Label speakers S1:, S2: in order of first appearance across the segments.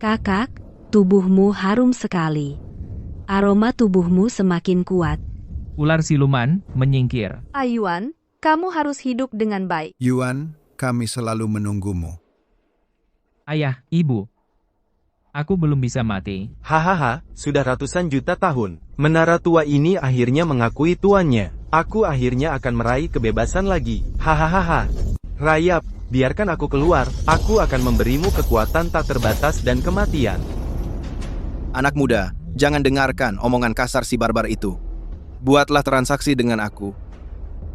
S1: Kakak, tubuhmu harum sekali. Aroma tubuhmu semakin kuat.
S2: Ular siluman menyingkir.
S3: Yuan, kamu harus hidup dengan baik.
S4: Yuan, kami selalu menunggumu.
S2: Ayah, ibu. Aku belum bisa mati.
S5: Hahaha, sudah ratusan juta tahun. Menara tua ini akhirnya mengakui tuannya. Aku akhirnya akan meraih kebebasan lagi. Hahaha. Rayap, biarkan aku keluar. Aku akan memberimu kekuatan tak terbatas dan kematian.
S6: Anak muda, jangan dengarkan omongan kasar si barbar itu. Buatlah transaksi dengan aku.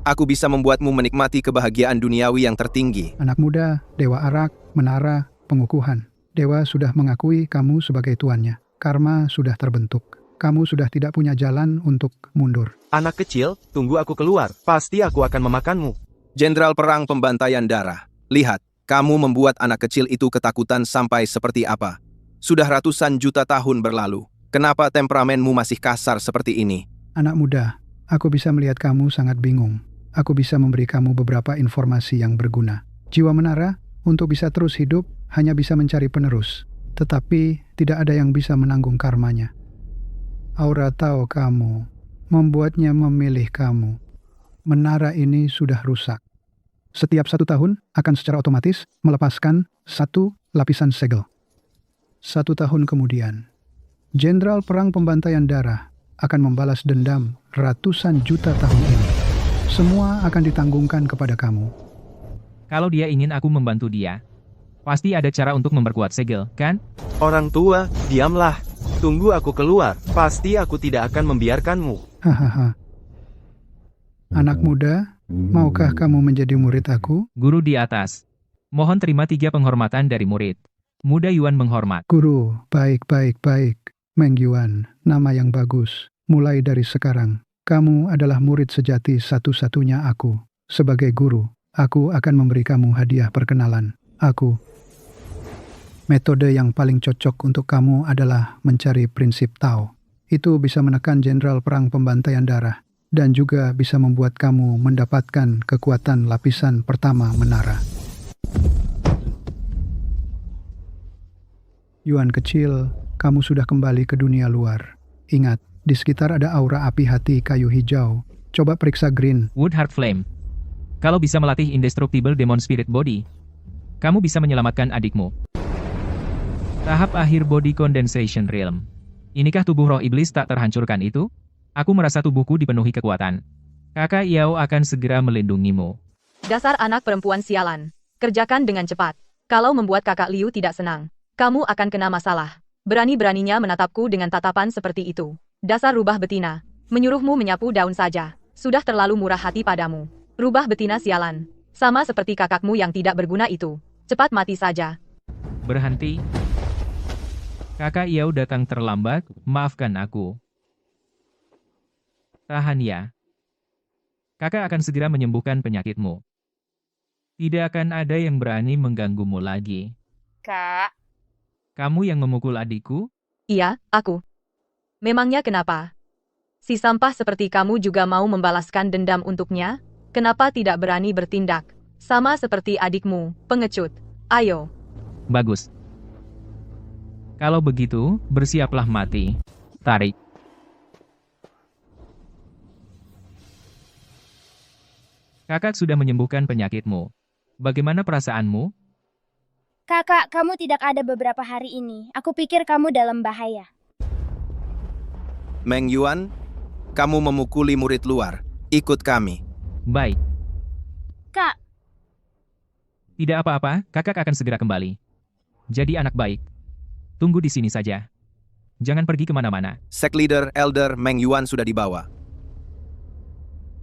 S6: Aku bisa membuatmu menikmati kebahagiaan duniawi yang tertinggi.
S7: Anak muda, Dewa Arak, Menara, Pengukuhan. Dewa sudah mengakui kamu sebagai tuannya. Karma sudah terbentuk. Kamu sudah tidak punya jalan untuk mundur.
S5: Anak kecil, tunggu aku keluar. Pasti aku akan memakanmu.
S6: Jenderal Perang Pembantaian Darah, lihat, kamu membuat anak kecil itu ketakutan sampai seperti apa. Sudah ratusan juta tahun berlalu. Kenapa temperamenmu masih kasar seperti ini?
S7: Anak muda, aku bisa melihat kamu sangat bingung. Aku bisa memberi kamu beberapa informasi yang berguna. Jiwa Menara, untuk bisa terus hidup, hanya bisa mencari penerus. Tetapi, tidak ada yang bisa menanggung karmanya. Aura tahu kamu, membuatnya memilih kamu. Menara ini sudah rusak. Setiap 1 tahun, akan secara otomatis melepaskan 1 lapisan segel. 1 tahun kemudian, Jenderal Perang Pembantaian Darah akan membalas dendam ratusan juta tahun ini. Semua akan ditanggungkan kepada kamu.
S2: Kalau dia ingin aku membantu dia, pasti ada cara untuk memperkuat segel, kan?
S5: Orang tua, diamlah. Tunggu aku keluar. Pasti aku tidak akan membiarkanmu.
S7: Hahaha. Anak muda, maukah kamu menjadi murid aku?
S2: Guru di atas. Mohon terima 3 penghormatan dari murid. Muda Yuan menghormat.
S7: Guru, baik. Meng Yuan, nama yang bagus. Mulai dari sekarang, kamu adalah murid sejati satu-satunya aku. Sebagai guru, aku akan memberi kamu hadiah perkenalan. Metode yang paling cocok untuk kamu adalah mencari prinsip Tao. Itu bisa menekan Jenderal Perang Pembantaian Darah dan juga bisa membuat kamu mendapatkan kekuatan lapisan pertama menara. Yuan kecil, kamu sudah kembali ke dunia luar. Ingat, di sekitar ada aura api hati kayu hijau. Coba periksa Green.
S2: Wood Heart Flame. Kalau bisa melatih Indestructible Demon Spirit Body, kamu bisa menyelamatkan adikmu. Tahap akhir Body Condensation Realm. Inikah tubuh roh iblis tak terhancurkan itu? Aku merasa tubuhku dipenuhi kekuatan. Kakak Yao akan segera melindungimu.
S3: Dasar anak perempuan sialan. Kerjakan dengan cepat. Kalau membuat kakak Liu tidak senang, kamu akan kena masalah. Berani-beraninya menatapku dengan tatapan seperti itu. Dasar rubah betina. Menyuruhmu menyapu daun saja. Sudah terlalu murah hati padamu. Rubah betina sialan. Sama seperti kakakmu yang tidak berguna itu. Cepat mati saja.
S2: Berhenti. Kakak Yao datang terlambat, maafkan aku. Tahan ya. Kakak akan segera menyembuhkan penyakitmu. Tidak akan ada yang berani mengganggumu lagi.
S8: Kak.
S2: Kamu yang memukul adikku?
S3: Iya, aku. Memangnya kenapa? Si sampah seperti kamu juga mau membalaskan dendam untuknya? Kenapa tidak berani bertindak? Sama seperti adikmu, pengecut. Ayo.
S2: Bagus. Kalau begitu, bersiaplah mati. Tarik. Kakak sudah menyembuhkan penyakitmu. Bagaimana perasaanmu?
S8: Kakak, kamu tidak ada beberapa hari ini. Aku pikir kamu dalam bahaya.
S6: Meng Yuan, kamu memukuli murid luar. Ikut kami.
S2: Baik.
S8: Kak.
S2: Tidak apa-apa, kakak akan segera kembali. Jadi anak baik. Tunggu di sini saja. Jangan pergi kemana-mana.
S6: Sect Leader Elder Meng Yuan sudah dibawa.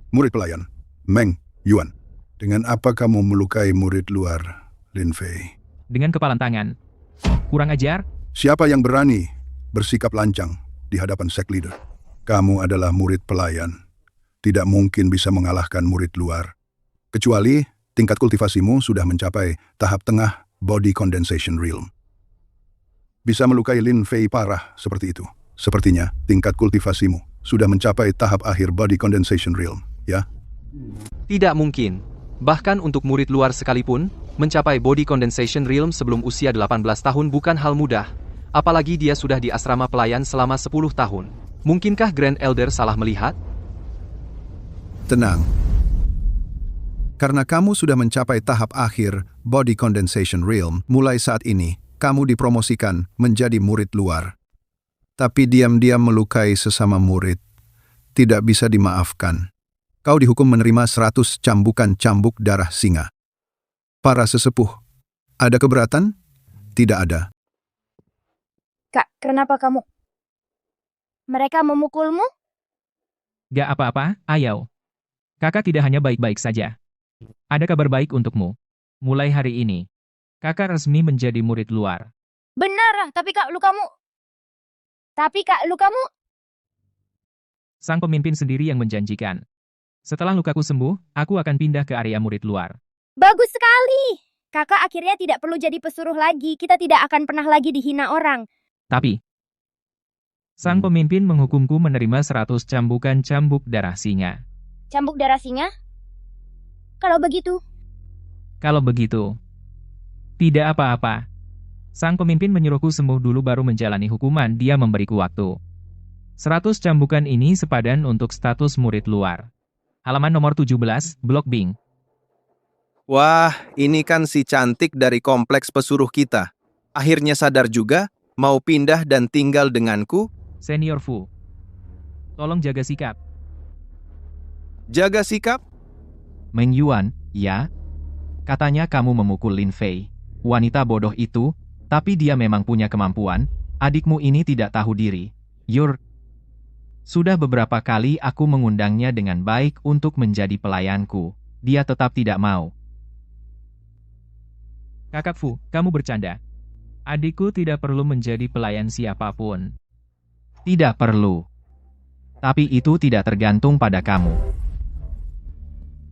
S4: Murid pelayan, Meng Yuan. Dengan apa kamu melukai murid luar, Lin Fei?
S2: Dengan kepalan tangan. Kurang ajar?
S4: Siapa yang berani bersikap lancang di hadapan Sect Leader? Kamu adalah murid pelayan. Tidak mungkin bisa mengalahkan murid luar. Kecuali tingkat kultivasimu sudah mencapai tahap tengah Body Condensation Realm. Bisa melukai Lin Fei parah seperti itu. Sepertinya tingkat kultivasimu sudah mencapai tahap akhir Body Condensation Realm, ya?
S9: Tidak mungkin. Bahkan untuk murid luar sekalipun, mencapai Body Condensation Realm sebelum usia 18 tahun bukan hal mudah. Apalagi dia sudah di asrama pelayan selama 10 tahun. Mungkinkah Grand Elder salah melihat?
S4: Tenang. Karena kamu sudah mencapai tahap akhir Body Condensation Realm, mulai saat ini, kamu dipromosikan menjadi murid luar. Tapi diam-diam melukai sesama murid. Tidak bisa dimaafkan. Kau dihukum menerima 100 cambukan cambuk darah singa. Para sesepuh, ada keberatan? Tidak ada.
S8: Kak, kenapa kamu? Mereka memukulmu?
S2: Gak apa-apa, Ayau. Kakak tidak hanya baik-baik saja. Ada kabar baik untukmu. Mulai hari ini, kakak resmi menjadi murid luar.
S8: Benar, tapi Kak, lukamu.
S2: Sang pemimpin sendiri yang menjanjikan. Setelah lukaku sembuh, aku akan pindah ke area murid luar.
S8: Bagus sekali. Kakak akhirnya tidak perlu jadi pesuruh lagi. Kita tidak akan pernah lagi dihina orang.
S2: Tapi, sang pemimpin menghukumku menerima 100 cambukan cambuk darah singa.
S8: Cambuk darah singa? Kalau begitu,
S2: tidak apa-apa. Sang pemimpin menyuruhku sembuh dulu baru menjalani hukuman. Dia memberiku waktu. 100 cambukan ini sepadan untuk status murid luar. Halaman nomor 17, Blok Bing.
S6: Wah, ini kan si cantik dari kompleks pesuruh kita. Akhirnya sadar juga, mau pindah dan tinggal denganku?
S2: Senior Fu. Tolong jaga sikap.
S6: Jaga sikap?
S9: Meng Yuan, ya? Katanya kamu memukul Lin Fei. Wanita bodoh itu, tapi dia memang punya kemampuan. Adikmu ini tidak tahu diri. Sudah beberapa kali aku mengundangnya dengan baik untuk menjadi pelayanku. Dia tetap tidak mau.
S2: Kakak Fu, kamu bercanda. Adikku tidak perlu menjadi pelayan siapapun.
S9: Tidak perlu. Tapi itu tidak tergantung pada kamu.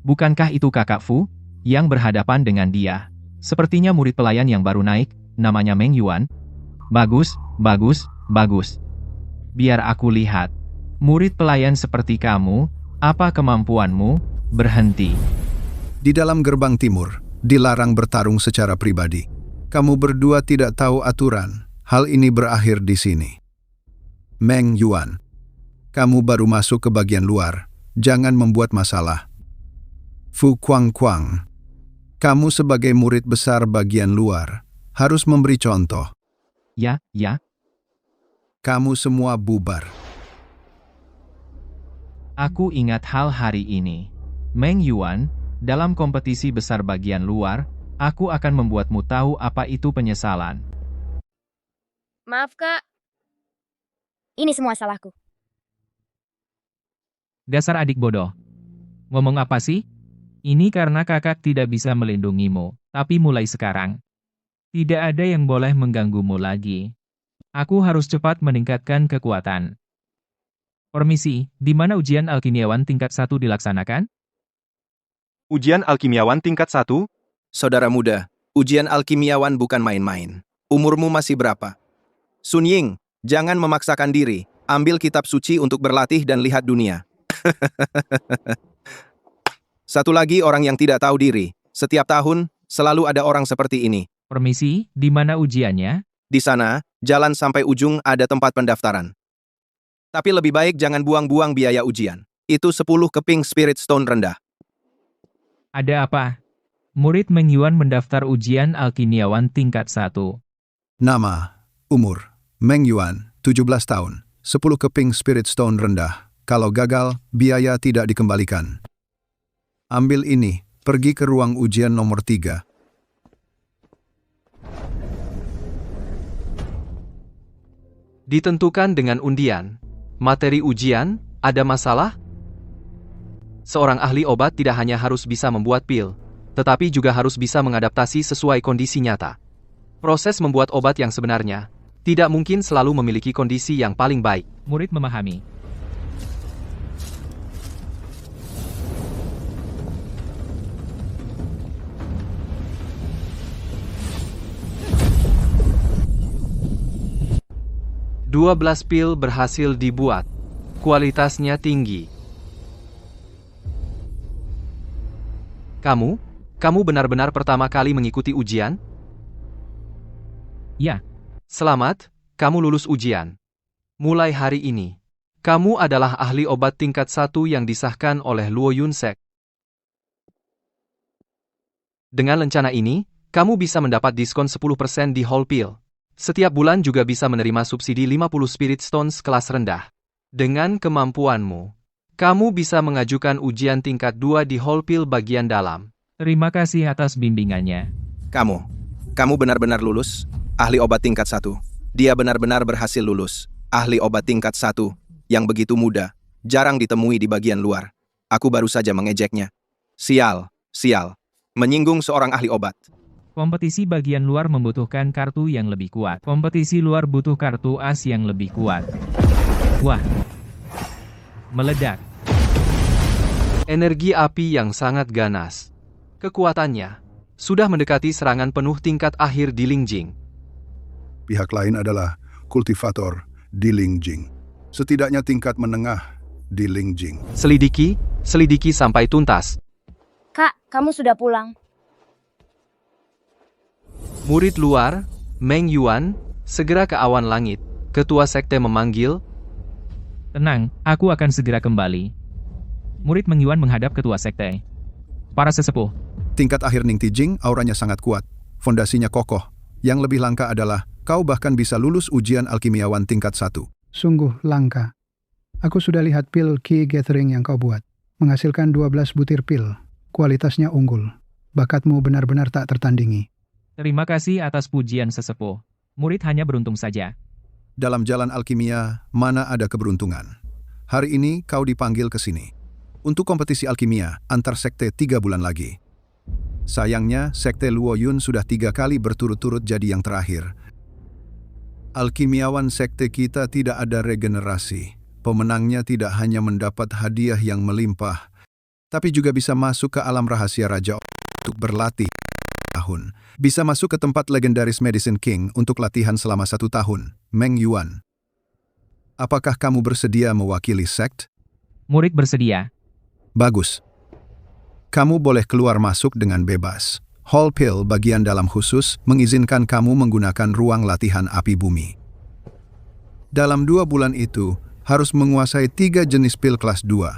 S9: Bukankah itu Kakak Fu yang berhadapan dengan dia? Sepertinya murid pelayan yang baru naik, namanya Meng Yuan. Bagus, bagus, bagus. Biar aku lihat. Murid pelayan seperti kamu, apa kemampuanmu? Berhenti.
S4: Di dalam gerbang timur, dilarang bertarung secara pribadi. Kamu berdua tidak tahu aturan. Hal ini berakhir di sini. Meng Yuan, kamu baru masuk ke bagian luar. Jangan membuat masalah. Fu Kuang, kamu sebagai murid besar bagian luar, harus memberi contoh.
S9: Ya.
S4: Kamu semua bubar.
S9: Aku ingat hal hari ini. Meng Yuan, dalam kompetisi besar bagian luar, aku akan membuatmu tahu apa itu penyesalan.
S8: maaf Kak. Ini semua salahku.
S2: Dasar adik bodoh. Ngomong apa sih? Ini karena kakak tidak bisa melindungimu. Tapi mulai sekarang, tidak ada yang boleh mengganggumu lagi. Aku harus cepat meningkatkan kekuatan. Permisi, di mana ujian alkimiawan tingkat 1 dilaksanakan?
S5: Ujian alkimiawan tingkat 1?
S6: Saudara muda, ujian alkimiawan bukan main-main. Umurmu masih berapa? Sun Ying, jangan memaksakan diri. Ambil kitab suci untuk berlatih dan lihat dunia. Satu lagi orang yang tidak tahu diri. Setiap tahun, selalu ada orang seperti ini.
S2: Permisi, di mana ujiannya?
S6: Di sana, jalan sampai ujung ada tempat pendaftaran. Tapi lebih baik jangan buang-buang biaya ujian. Itu 10 keping Spirit Stone rendah.
S2: Ada apa? Murid Meng Yuan mendaftar ujian alkimiawan tingkat 1.
S4: Nama, umur, Meng Yuan, 17 tahun, 10 keping Spirit Stone rendah. Kalau gagal, biaya tidak dikembalikan. Ambil ini, pergi ke ruang ujian nomor 3.
S9: Ditentukan dengan undian. Materi ujian, ada masalah? Seorang ahli obat tidak hanya harus bisa membuat pil, tetapi juga harus bisa mengadaptasi sesuai kondisi nyata. Proses membuat obat yang sebenarnya tidak mungkin selalu memiliki kondisi yang paling baik.
S2: Murid memahami.
S9: Dua 12 pil berhasil dibuat. Kualitasnya tinggi. Kamu benar-benar pertama kali mengikuti ujian?
S2: Ya.
S9: Selamat, kamu lulus ujian. Mulai hari ini, kamu adalah ahli obat tingkat 1 yang disahkan oleh Luo Yun Sek. Dengan rencana ini, kamu bisa mendapat diskon 10% di Hall Pil. Setiap bulan juga bisa menerima subsidi 50 Spirit Stones kelas rendah. Dengan kemampuanmu, kamu bisa mengajukan ujian tingkat 2 di Hall Pil bagian dalam.
S2: Terima kasih atas bimbingannya.
S6: Kamu benar-benar lulus, ahli obat tingkat 1. Dia benar-benar berhasil lulus, ahli obat tingkat 1, yang begitu muda, jarang ditemui di bagian luar. Aku baru saja mengejeknya. Sial, menyinggung seorang ahli obat.
S2: Kompetisi bagian luar membutuhkan kartu yang lebih kuat. Kompetisi luar butuh kartu as yang lebih kuat. Wah. Meledak.
S9: Energi api yang sangat ganas. Kekuatannya sudah mendekati serangan penuh tingkat akhir di Lingjing.
S4: Pihak lain adalah kultivator di Lingjing. Setidaknya tingkat menengah di Lingjing.
S9: Selidiki sampai tuntas.
S8: Kak, kamu sudah pulang.
S9: Murid luar, Meng Yuan, segera ke awan langit. Ketua sekte memanggil.
S2: Tenang, aku akan segera kembali. Murid Meng Yuan menghadap ketua sekte. Para sesepuh.
S4: Tingkat akhir Ning Tijing auranya sangat kuat. Fondasinya kokoh. Yang lebih langka adalah, kau bahkan bisa lulus ujian alkimiawan tingkat 1.
S7: Sungguh langka. Aku sudah lihat pil Key Gathering yang kau buat. Menghasilkan 12 butir pil. Kualitasnya unggul. Bakatmu benar-benar tak tertandingi.
S2: Terima kasih atas pujian sesepuh. Murid hanya beruntung saja.
S4: Dalam jalan alkimia, mana ada keberuntungan. Hari ini kau dipanggil ke sini. Untuk kompetisi alkimia, antar sekte 3 bulan lagi. Sayangnya, sekte Luo Yun sudah 3 kali berturut-turut jadi yang terakhir. Alkimiawan sekte kita tidak ada regenerasi. Pemenangnya tidak hanya mendapat hadiah yang melimpah, tapi juga bisa masuk ke alam rahasia raja untuk berlatih tahun. Bisa masuk ke tempat legendaris Medicine King untuk latihan selama 1 tahun. Meng Yuan. Apakah kamu bersedia mewakili sekt?
S2: Murid bersedia.
S4: Bagus. Kamu boleh keluar masuk dengan bebas. Hall Pil bagian dalam khusus mengizinkan kamu menggunakan ruang latihan api bumi. Dalam 2 bulan itu, harus menguasai 3 jenis pil kelas 2.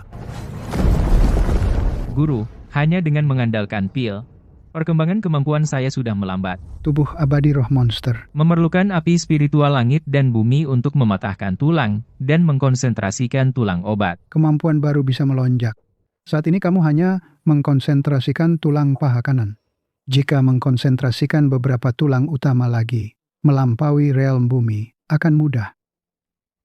S2: Guru, hanya dengan mengandalkan pil, perkembangan kemampuan saya sudah melambat.
S7: Tubuh abadi roh monster.
S2: Memerlukan api spiritual langit dan bumi untuk mematahkan tulang dan mengkonsentrasikan tulang obat.
S7: Kemampuan baru bisa melonjak. Saat ini kamu hanya mengkonsentrasikan tulang paha kanan. Jika mengkonsentrasikan beberapa tulang utama lagi, melampaui realm bumi, akan mudah.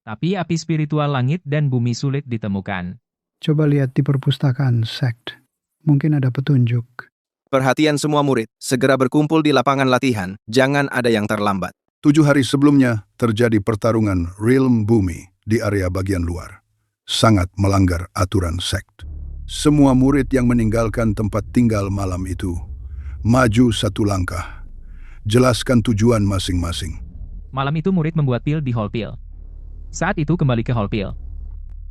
S2: Tapi api spiritual langit dan bumi sulit ditemukan.
S7: Coba lihat di perpustakaan sekt. Mungkin ada petunjuk.
S6: Perhatian semua murid, segera berkumpul di lapangan latihan, jangan ada yang terlambat.
S4: 7 hari sebelumnya, terjadi pertarungan realm bumi di area bagian luar. Sangat melanggar aturan sekt. Semua murid yang meninggalkan tempat tinggal malam itu, maju 1 langkah. Jelaskan tujuan masing-masing.
S2: Malam itu murid membuat pil di Hall Pil. Saat itu kembali ke Hall Pil.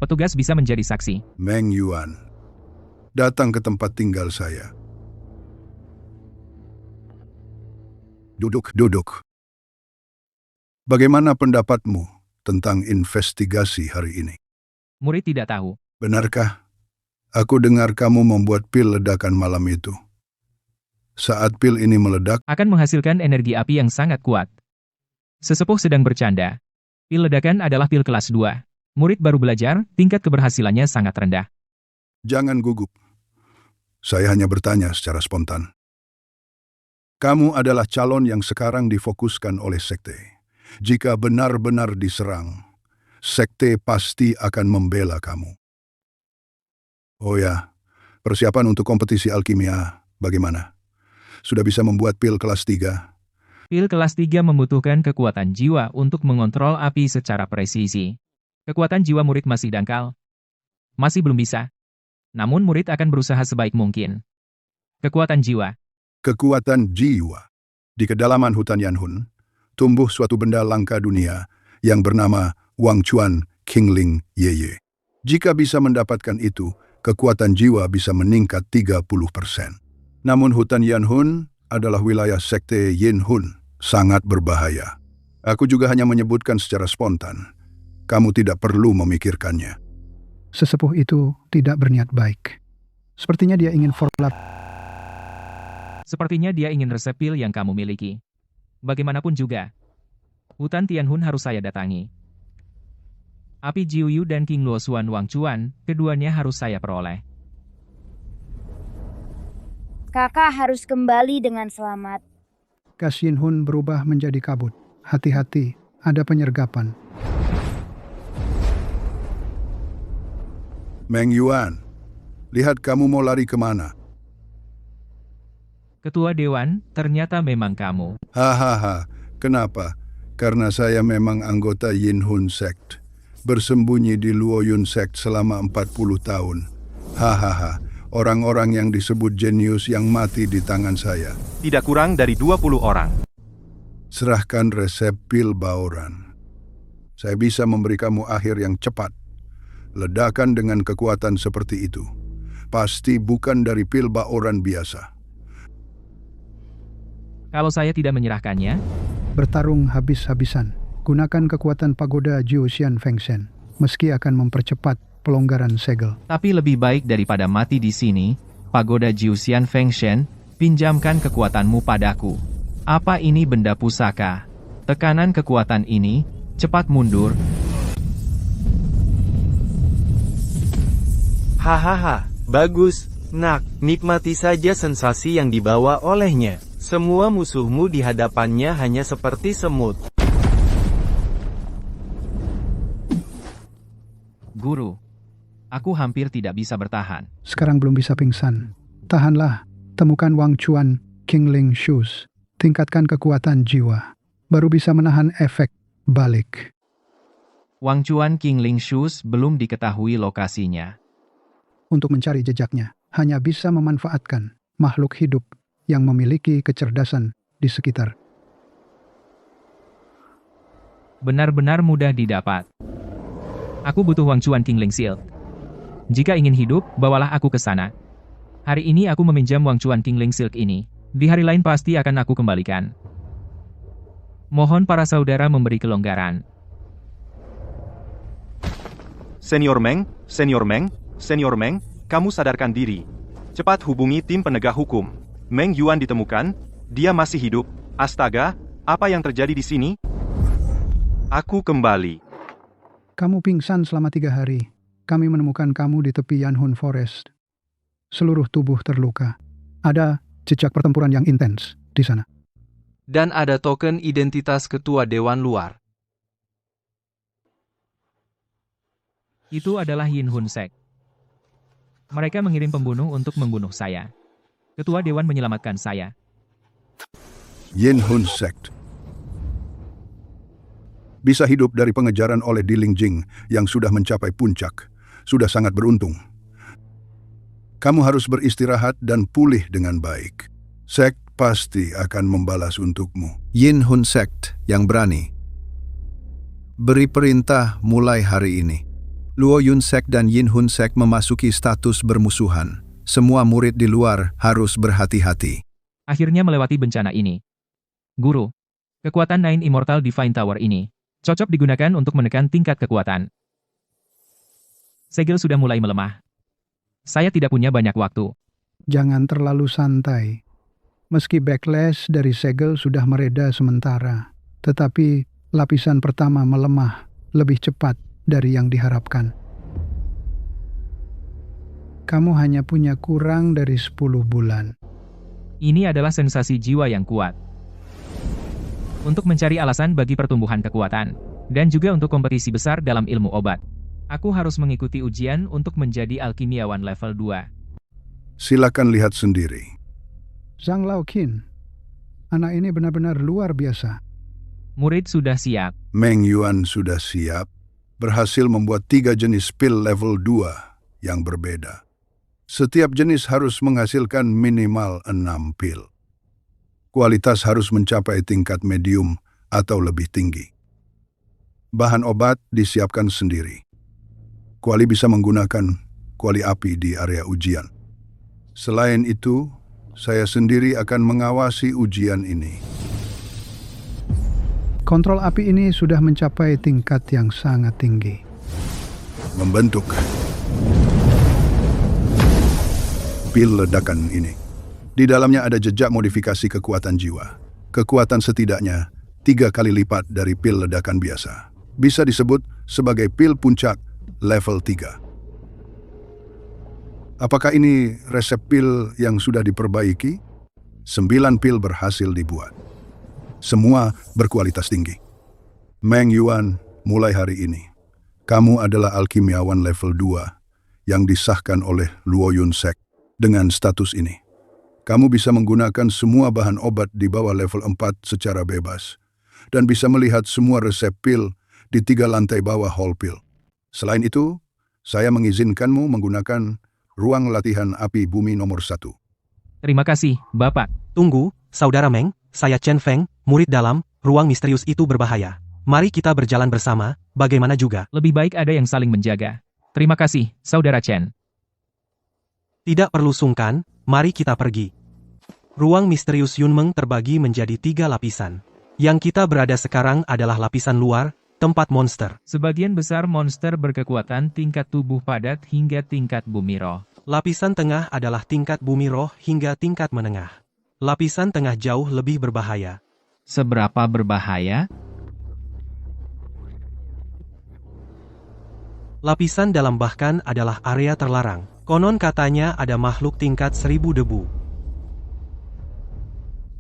S2: Petugas bisa menjadi saksi.
S4: Meng Yuan, datang ke tempat tinggal saya. Duduk. Bagaimana pendapatmu tentang investigasi hari ini?
S2: Murid tidak tahu.
S4: Benarkah? Aku dengar kamu membuat pil ledakan malam itu. Saat pil ini meledak,
S2: Akan menghasilkan energi api yang sangat kuat. Sesepuh sedang bercanda. Pil ledakan adalah pil kelas 2. Murid baru belajar, tingkat keberhasilannya sangat rendah.
S4: jangan gugup. Saya hanya bertanya secara spontan. Kamu adalah calon yang sekarang difokuskan oleh sekte. Jika benar-benar diserang, sekte pasti akan membela kamu. Oh ya, persiapan untuk kompetisi alkimia bagaimana? Sudah bisa membuat pil kelas 3?
S2: Pil kelas 3 membutuhkan kekuatan jiwa untuk mengontrol api secara presisi. Kekuatan jiwa murid masih dangkal. Masih belum bisa. Namun murid akan berusaha sebaik mungkin. Kekuatan jiwa.
S4: Kekuatan jiwa. Di kedalaman hutan Yanhun, tumbuh suatu benda langka dunia yang bernama Wang Chuan Qingling Yeye. Jika bisa mendapatkan itu, kekuatan jiwa bisa meningkat 30%. Namun hutan Yanhun adalah wilayah sekte Yin Hun, sangat berbahaya. Aku juga hanya menyebutkan secara spontan. Kamu tidak perlu memikirkannya.
S7: Sesepuh itu tidak berniat baik. Sepertinya dia ingin formulat.
S2: Sepertinya dia ingin resep pil yang kamu miliki. Bagaimanapun juga, hutan Tianhun harus saya datangi. Api Jiuyu dan King Luosuan Wang Chuan, keduanya harus saya peroleh.
S8: Kakak harus kembali dengan selamat.
S7: Gas Yinhun berubah menjadi kabut. Hati-hati, ada penyergapan.
S4: Meng Yuan, lihat kamu mau lari kemana?
S2: Ketua Dewan, ternyata memang kamu.
S4: Hahaha, kenapa? Karena saya memang anggota Yinhun Sect. Bersembunyi di Luoyun Sect selama 40 tahun. Hahaha, orang-orang yang disebut jenius yang mati di tangan saya.
S5: Tidak kurang dari 20 orang.
S4: Serahkan resep pil Baoran. Saya bisa memberi kamu akhir yang cepat. Ledakan dengan kekuatan seperti itu. Pasti bukan dari pil Baoran biasa.
S2: Kalau saya tidak menyerahkannya,
S7: Bertarung habis-habisan. Gunakan kekuatan pagoda Jiuxian Fengshen. Meski akan mempercepat pelonggaran segel.
S9: Tapi lebih baik daripada mati di sini, pagoda Jiuxian Fengshen, pinjamkan kekuatanmu padaku. Apa ini benda pusaka? Tekanan kekuatan ini, cepat mundur.
S5: Hahaha, bagus, nak, nikmati saja sensasi yang dibawa olehnya. Semua musuhmu di hadapannya hanya seperti semut.
S9: Guru, aku hampir tidak bisa bertahan.
S7: Sekarang belum bisa pingsan. Tahanlah. Temukan Wang Chuan, King Ling Shoes. Tingkatkan kekuatan jiwa. Baru bisa menahan efek balik.
S9: Wang Chuan King Ling Shoes belum diketahui lokasinya.
S7: Untuk mencari jejaknya, hanya bisa memanfaatkan makhluk hidup yang memiliki kecerdasan di sekitar.
S2: benar-benar mudah didapat. Aku butuh Wang Chuan King Ling Shield. Jika ingin hidup, bawalah aku ke sana. Hari ini aku meminjam Wang Chuan King Ling Shield ini. Di hari lain pasti akan aku kembalikan. Mohon para saudara memberi kelonggaran.
S10: Senior Meng, Senior Meng, Senior Meng, kamu sadarkan diri. Cepat hubungi tim penegak hukum. Meng Yuan ditemukan, dia masih hidup. Astaga, apa yang terjadi di sini? Aku kembali.
S7: Kamu pingsan selama 3 hari. Kami menemukan kamu di tepi Yanhun Forest. Seluruh tubuh terluka. Ada jejak pertempuran yang intens di sana.
S9: Dan ada token identitas ketua Dewan Luar.
S2: Itu adalah Yinhun Sect. Mereka mengirim pembunuh untuk membunuh saya. Ketua Dewan menyelamatkan saya.
S4: Yinhun Sect bisa hidup dari pengejaran oleh Di Lingjing yang sudah mencapai puncak. Sudah sangat beruntung. Kamu harus beristirahat dan pulih dengan baik. Sect pasti akan membalas untukmu.
S6: Yinhun Sect yang berani. Beri perintah mulai hari ini. Luoyun Sect dan Yinhun Sect memasuki status bermusuhan. Semua murid di luar harus berhati-hati.
S2: Akhirnya melewati bencana ini. Guru, kekuatan Nine Immortal Divine Tower ini cocok digunakan untuk menekan tingkat kekuatan. Segel sudah mulai melemah. Saya tidak punya banyak waktu.
S7: Jangan terlalu santai. Meski backlash dari segel sudah mereda sementara, tetapi lapisan pertama melemah lebih cepat dari yang diharapkan. Kamu hanya punya kurang dari 10 bulan.
S2: Ini adalah sensasi jiwa yang kuat. Untuk mencari alasan bagi pertumbuhan kekuatan, dan juga untuk kompetisi besar dalam ilmu obat. Aku harus mengikuti ujian untuk menjadi alkimiawan level 2.
S4: Silakan lihat sendiri.
S7: Zhang Laoqin, anak ini benar-benar luar biasa.
S2: Murid sudah siap.
S4: Meng Yuan sudah siap. Berhasil membuat 3 jenis pil level 2 yang berbeda. Setiap jenis harus menghasilkan minimal 6 pil. Kualitas harus mencapai tingkat medium atau lebih tinggi. Bahan obat disiapkan sendiri. Kuali bisa menggunakan kuali api di area ujian. Selain itu, saya sendiri akan mengawasi ujian ini.
S7: Kontrol api ini sudah mencapai tingkat yang sangat tinggi.
S4: Membentuk pil ledakan ini. Di dalamnya ada jejak modifikasi kekuatan jiwa. Kekuatan setidaknya 3 kali lipat dari pil ledakan biasa. Bisa disebut sebagai pil puncak level 3. Apakah ini resep pil yang sudah diperbaiki? 9 pil berhasil dibuat. Semua berkualitas tinggi. Meng Yuan, mulai hari ini, kamu adalah alkimiawan level 2 yang disahkan oleh Luo Yun Sek. Dengan status ini, kamu bisa menggunakan semua bahan obat di bawah level 4 secara bebas dan bisa melihat semua resep pil di 3 lantai bawah hall pil. Selain itu, saya mengizinkanmu menggunakan ruang latihan api bumi nomor 1.
S2: Terima kasih, Bapak.
S11: Tunggu, Saudara Meng, saya Chen Feng, murid dalam, ruang misterius itu berbahaya. Mari kita berjalan bersama, bagaimana juga.
S2: Lebih baik ada yang saling menjaga. Terima kasih, Saudara Chen.
S11: Tidak perlu sungkan, mari kita pergi. Ruang misterius Yunmeng terbagi menjadi 3 lapisan. Yang kita berada sekarang adalah lapisan luar, tempat monster.
S2: Sebagian besar monster berkekuatan tingkat tubuh padat hingga tingkat bumi roh.
S11: Lapisan tengah adalah tingkat bumi roh hingga tingkat menengah. Lapisan tengah jauh lebih berbahaya.
S2: Seberapa berbahaya?
S11: Lapisan dalam bahkan adalah area terlarang. Konon katanya ada makhluk tingkat 1000 debu.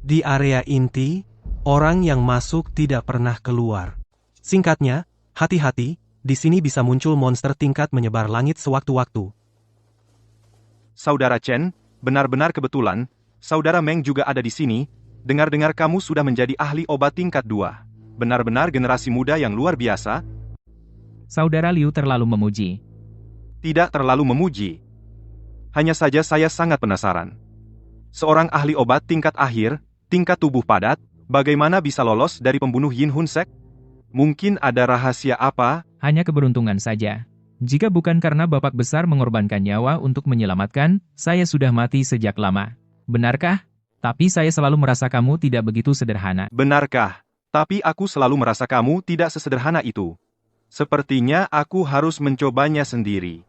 S11: Di area inti, orang yang masuk tidak pernah keluar. Singkatnya, hati-hati, di sini bisa muncul monster tingkat menyebar langit sewaktu-waktu.
S10: Saudara Chen, benar-benar kebetulan, Saudara Meng juga ada di sini. Dengar-dengar kamu sudah menjadi ahli obat tingkat 2. Benar-benar generasi muda yang luar biasa.
S2: Saudara Liu terlalu memuji.
S10: Tidak terlalu memuji. Hanya saja saya sangat penasaran. Seorang ahli obat tingkat akhir, tingkat tubuh padat, bagaimana bisa lolos dari pembunuh Yin Hun Sek? Mungkin ada rahasia apa?
S2: Hanya keberuntungan saja. Jika bukan karena Bapak besar mengorbankan nyawa untuk menyelamatkan, saya sudah mati sejak lama. Benarkah? Tapi saya selalu merasa kamu tidak begitu sederhana.
S10: Benarkah? Tapi aku selalu merasa kamu tidak sesederhana itu. Sepertinya aku harus mencobanya sendiri.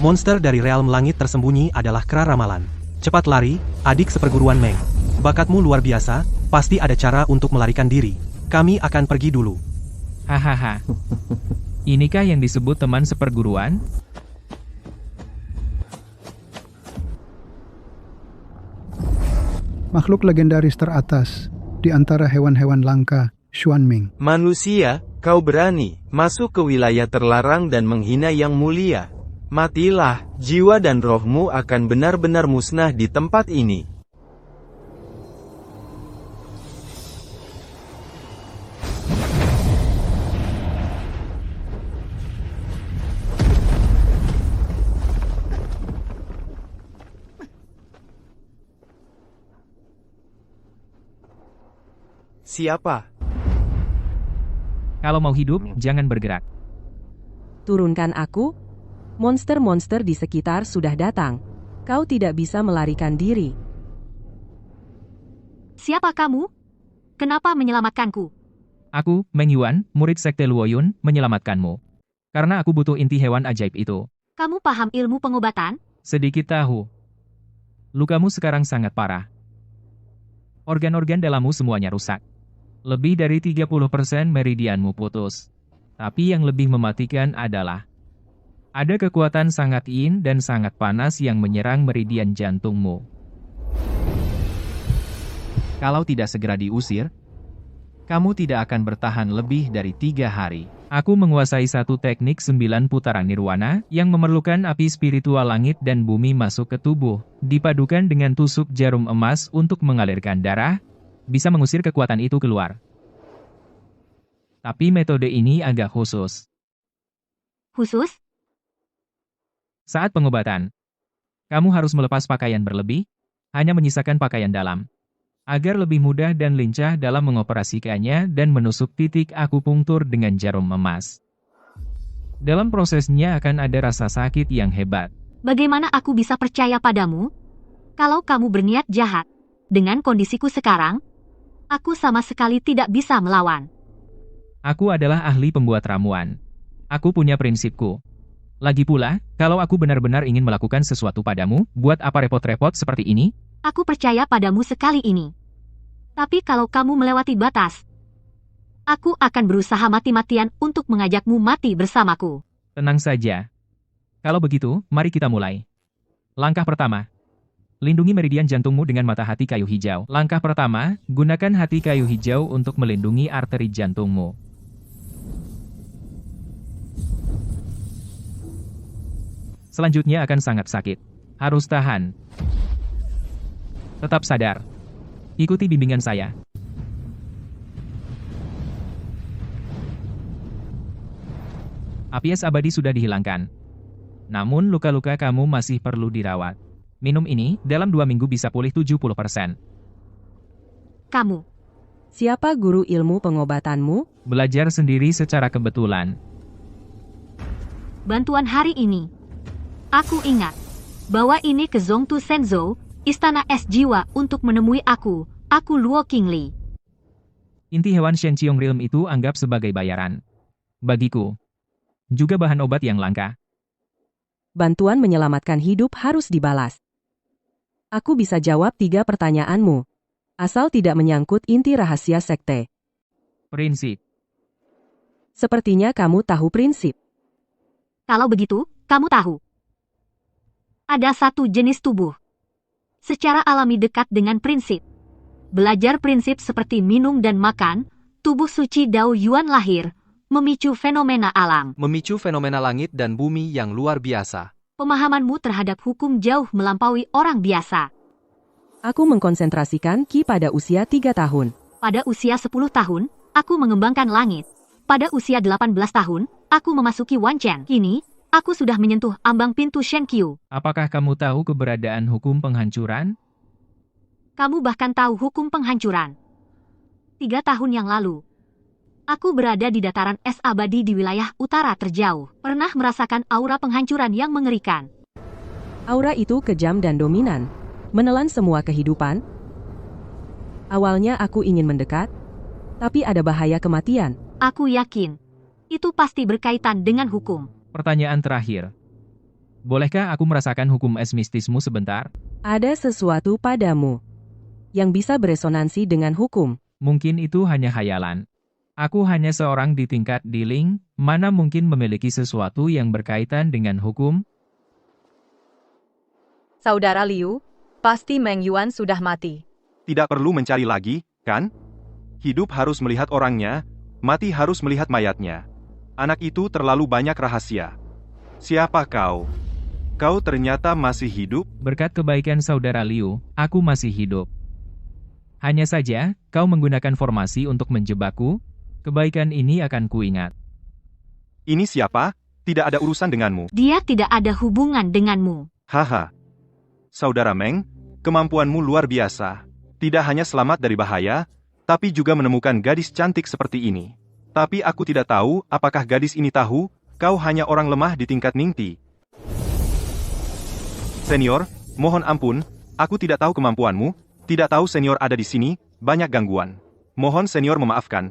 S11: Monster dari realm langit tersembunyi adalah kera ramalan. Cepat lari, adik seperguruan Meng. Bakatmu luar biasa, pasti ada cara untuk melarikan diri. Kami akan pergi dulu.
S2: Hahaha. Inikah yang disebut teman seperguruan?
S7: Makhluk legendaris teratas di antara hewan-hewan langka, Xuanming.
S5: Manusia, kau berani masuk ke wilayah terlarang dan menghina yang mulia. Matilah, jiwa dan rohmu akan benar-benar musnah di tempat ini. Siapa?
S2: Kalau mau hidup, jangan bergerak.
S1: Turunkan aku. Monster-monster di sekitar sudah datang. Kau tidak bisa melarikan diri.
S12: Siapa kamu? Kenapa menyelamatkanku?
S2: Aku, Meng Yuan, murid sekte Luo Yun, menyelamatkanmu. Karena aku butuh inti hewan ajaib itu.
S12: Kamu paham ilmu pengobatan?
S2: Sedikit tahu. Lukamu sekarang sangat parah. Organ-organ dalammu semuanya rusak. Lebih dari 30% meridianmu putus. Tapi yang lebih mematikan adalah ada kekuatan sangat yin dan sangat panas yang menyerang meridian jantungmu. Kalau tidak segera diusir, kamu tidak akan bertahan lebih dari 3 hari. Aku menguasai satu teknik 9 putaran nirwana yang memerlukan api spiritual langit dan bumi masuk ke tubuh, dipadukan dengan tusuk jarum emas untuk mengalirkan darah, bisa mengusir kekuatan itu keluar. Tapi metode ini agak khusus.
S12: Khusus?
S2: Saat pengobatan, kamu harus melepas pakaian berlebih, hanya menyisakan pakaian dalam, agar lebih mudah dan lincah dalam mengoperasikannya dan menusuk titik akupunktur dengan jarum emas. Dalam prosesnya akan ada rasa sakit yang hebat.
S12: Bagaimana aku bisa percaya padamu? Kalau kamu berniat jahat, dengan kondisiku sekarang, Aku sama sekali tidak bisa melawan.
S2: Aku adalah ahli pembuat ramuan. Aku punya prinsipku. Lagi pula, kalau aku benar-benar ingin melakukan sesuatu padamu, buat apa repot-repot seperti ini?
S12: Aku percaya padamu sekali ini. Tapi kalau kamu melewati batas, aku akan berusaha mati-matian untuk mengajakmu mati bersamaku.
S2: Tenang saja. Kalau begitu, mari kita mulai. Langkah pertama. Lindungi meridian jantungmu dengan mata hati kayu hijau. Langkah pertama, gunakan hati kayu hijau untuk melindungi arteri jantungmu. Selanjutnya akan sangat sakit. Harus tahan. Tetap sadar. Ikuti bimbingan saya. Apies abadi sudah dihilangkan. Namun luka-luka kamu masih perlu dirawat. Minum ini, dalam 2 minggu bisa pulih 70%.
S12: Kamu.
S1: Siapa guru ilmu pengobatanmu?
S2: Belajar sendiri secara kebetulan.
S12: Bantuan hari ini. Aku ingat bahwa ini ke Zongtu Senzo, istana es jiwa untuk menemui aku Luo Qingli.
S2: Inti hewan Shenqiong Realm itu anggap sebagai bayaran. Bagiku. Juga bahan obat yang langka.
S1: Bantuan menyelamatkan hidup harus dibalas. Aku bisa jawab 3 pertanyaanmu. Asal tidak menyangkut inti rahasia sekte.
S2: Prinsip.
S1: Sepertinya kamu tahu prinsip.
S12: Kalau begitu, kamu tahu. Ada satu jenis tubuh. Secara alami dekat dengan prinsip. Belajar prinsip seperti minum dan makan, tubuh suci Dao Yuan lahir, memicu fenomena alam.
S9: Memicu fenomena langit dan bumi yang luar biasa.
S12: Pemahamanmu terhadap hukum jauh melampaui orang biasa.
S1: Aku mengkonsentrasikan Qi pada usia 3 tahun.
S12: Pada usia 10 tahun, aku mengembangkan langit. Pada usia 18 tahun, aku memasuki Wanchen. Kini, aku sudah menyentuh ambang pintu Shenkyu.
S2: Apakah kamu tahu keberadaan hukum penghancuran?
S12: Kamu bahkan tahu hukum penghancuran. 3 tahun yang lalu, aku berada di dataran es abadi di wilayah utara terjauh. Pernah merasakan aura penghancuran yang mengerikan.
S1: Aura itu kejam dan dominan. Menelan semua kehidupan. Awalnya aku ingin mendekat, tapi ada bahaya kematian.
S12: Aku yakin, itu pasti berkaitan dengan hukum.
S2: Pertanyaan terakhir. Bolehkah aku merasakan hukum es mistismu sebentar?
S1: Ada sesuatu padamu yang bisa beresonansi dengan hukum.
S2: Mungkin itu hanya khayalan. Aku hanya seorang di tingkat dealing, mana mungkin memiliki sesuatu yang berkaitan dengan hukum?
S3: Saudara Liu, pasti Meng Yuan sudah mati.
S10: Tidak perlu mencari lagi, kan? Hidup harus melihat orangnya, mati harus melihat mayatnya. Anak itu terlalu banyak rahasia. Siapa kau? Kau ternyata masih hidup?
S2: Berkat kebaikan saudara Liu, aku masih hidup. Hanya saja, kau menggunakan formasi untuk menjebakku. Kebaikan ini akan kuingat.
S10: Ini siapa? Tidak ada urusan denganmu.
S12: Dia tidak ada hubungan denganmu.
S10: Haha. Saudara Meng, kemampuanmu luar biasa. Tidak hanya selamat dari bahaya, tapi juga menemukan gadis cantik seperti ini. Tapi aku tidak tahu apakah gadis ini tahu, kau hanya orang lemah di tingkat Ningti. Senior, mohon ampun, aku tidak tahu kemampuanmu, tidak tahu senior ada di sini, banyak gangguan. Mohon senior memaafkan.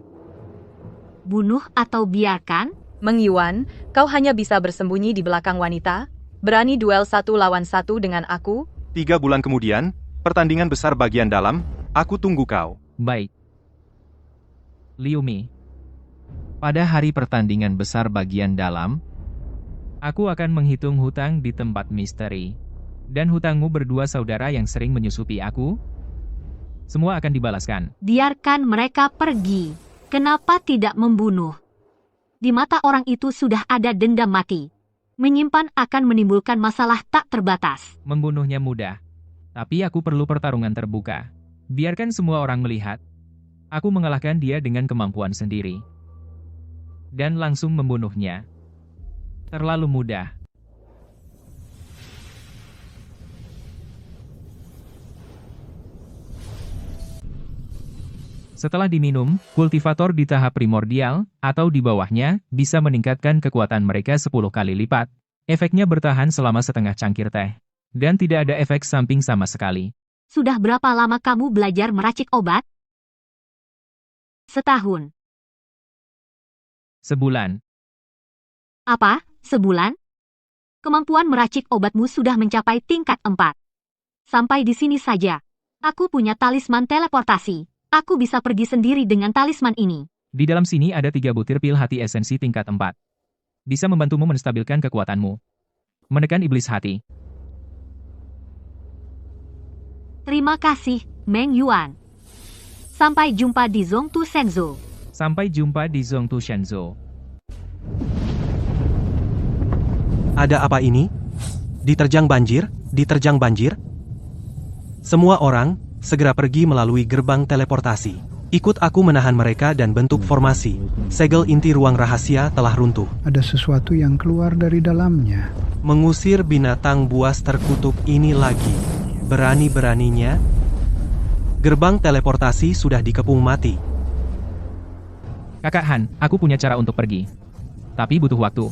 S12: Bunuh atau biarkan?
S3: Meng Yuan, kau hanya bisa bersembunyi di belakang wanita? Berani duel 1 lawan 1 dengan aku?
S10: 3 bulan kemudian, pertandingan besar bagian dalam, aku tunggu kau.
S2: Baik. Liu Mi. Pada hari pertandingan besar bagian dalam, aku akan menghitung hutang di tempat misteri. Dan hutangmu berdua saudara yang sering menyusupi aku, semua akan dibalaskan.
S12: Biarkan mereka pergi. Kenapa tidak membunuh? Di mata orang itu sudah ada dendam mati. Menyimpan akan menimbulkan masalah tak terbatas.
S2: Membunuhnya mudah. Tapi aku perlu pertarungan terbuka. Biarkan semua orang melihat. Aku mengalahkan dia dengan kemampuan sendiri. Dan langsung membunuhnya. Terlalu mudah. Setelah diminum, kultivator di tahap primordial, atau di bawahnya, bisa meningkatkan kekuatan mereka 10 kali lipat. Efeknya bertahan selama setengah cangkir teh. Dan tidak ada efek samping sama sekali.
S12: Sudah berapa lama kamu belajar meracik obat? Setahun.
S2: Sebulan.
S12: Apa? Sebulan? Kemampuan meracik obatmu sudah mencapai tingkat 4. Sampai di sini saja. Aku punya talisman teleportasi. Aku bisa pergi sendiri dengan talisman ini.
S2: Di dalam sini ada 3 butir pil hati esensi tingkat 4. Bisa membantumu menstabilkan kekuatanmu. Menekan iblis hati.
S12: Terima kasih, Meng Yuan. Sampai jumpa di Zongtu Shenzhou.
S2: Sampai jumpa di Zongtu Shenzhou.
S11: Ada apa ini? Diterjang banjir? Diterjang banjir? Semua orang, segera pergi melalui gerbang teleportasi. Ikut aku menahan mereka dan bentuk formasi. Segel inti ruang rahasia telah runtuh.
S7: Ada sesuatu yang keluar dari dalamnya.
S11: Mengusir binatang buas terkutuk ini lagi. Berani-beraninya, gerbang teleportasi sudah dikepung mati.
S2: Kakak Han, aku punya cara untuk pergi. Tapi butuh waktu.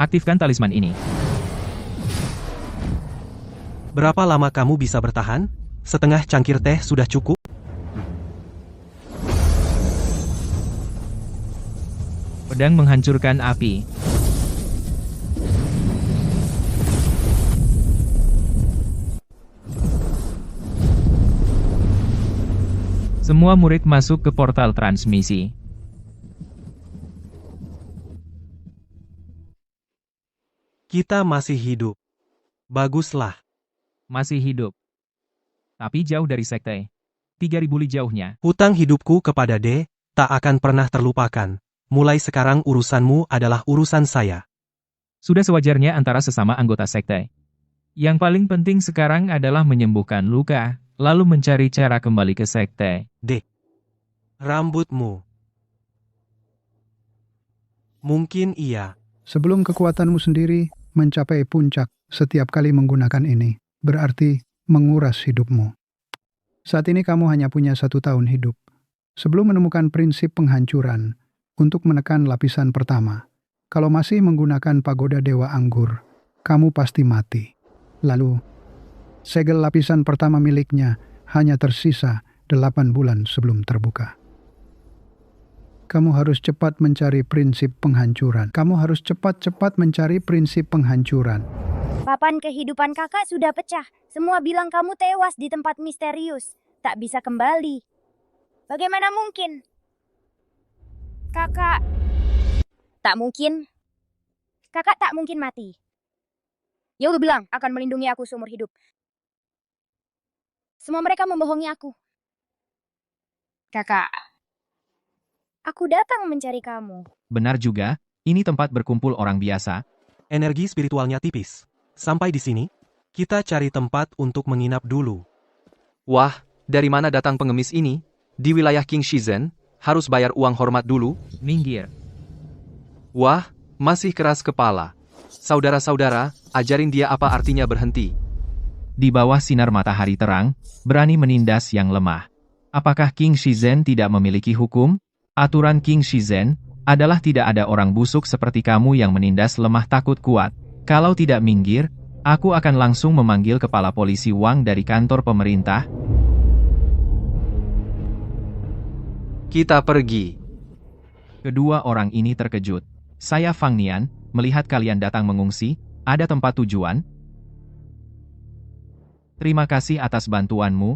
S2: Aktifkan talisman ini.
S11: Berapa lama kamu bisa bertahan? Setengah cangkir teh sudah cukup?
S2: Pedang menghancurkan api. Semua murid masuk ke portal transmisi.
S11: Kita masih hidup. Baguslah.
S2: Masih hidup. Tapi jauh dari sekte. 3.000 li jauhnya.
S11: Hutang hidupku kepada D tak akan pernah terlupakan. Mulai sekarang urusanmu adalah urusan saya.
S2: Sudah sewajarnya antara sesama anggota sekte. Yang paling penting sekarang adalah menyembuhkan luka, lalu mencari cara kembali ke sekte.
S11: D. Rambutmu. Mungkin iya.
S7: Sebelum kekuatanmu sendiri mencapai puncak setiap kali menggunakan ini, berarti menguras hidupmu. Saat ini kamu hanya punya 1 tahun hidup. Sebelum menemukan prinsip penghancuran, untuk menekan lapisan pertama, kalau masih menggunakan pagoda Dewa Anggur, kamu pasti mati. Lalu, segel lapisan pertama miliknya hanya tersisa 8 bulan sebelum terbuka. Kamu harus cepat mencari prinsip penghancuran. Kamu harus cepat-cepat mencari prinsip penghancuran.
S8: Papan kehidupan kakak sudah pecah. Semua bilang kamu tewas di tempat misterius. Tak bisa kembali. Bagaimana mungkin? Kakak... Tak mungkin. Kakak tak mungkin mati. Ya udah bilang akan melindungi aku seumur hidup. Semua mereka membohongi aku. Kakak... Aku datang mencari kamu.
S2: Benar juga, ini tempat berkumpul orang biasa.
S11: Energi spiritualnya tipis. Sampai di sini, kita cari tempat untuk menginap dulu.
S9: Wah, dari mana datang pengemis ini? Di wilayah King Shizhen, harus bayar uang hormat dulu.
S2: Minggir.
S9: Wah, masih keras kepala. Saudara-saudara, ajarin dia apa artinya berhenti.
S2: Di bawah sinar matahari terang, berani menindas yang lemah. Apakah King Shizhen tidak memiliki hukum? Aturan King Shizhen adalah tidak ada orang busuk seperti kamu yang menindas lemah takut kuat. Kalau tidak minggir, aku akan langsung memanggil kepala polisi Wang dari kantor pemerintah.
S9: Kita pergi.
S2: Kedua orang ini terkejut. Saya Fang Nian, melihat kalian datang mengungsi, ada tempat tujuan? Terima kasih atas bantuanmu.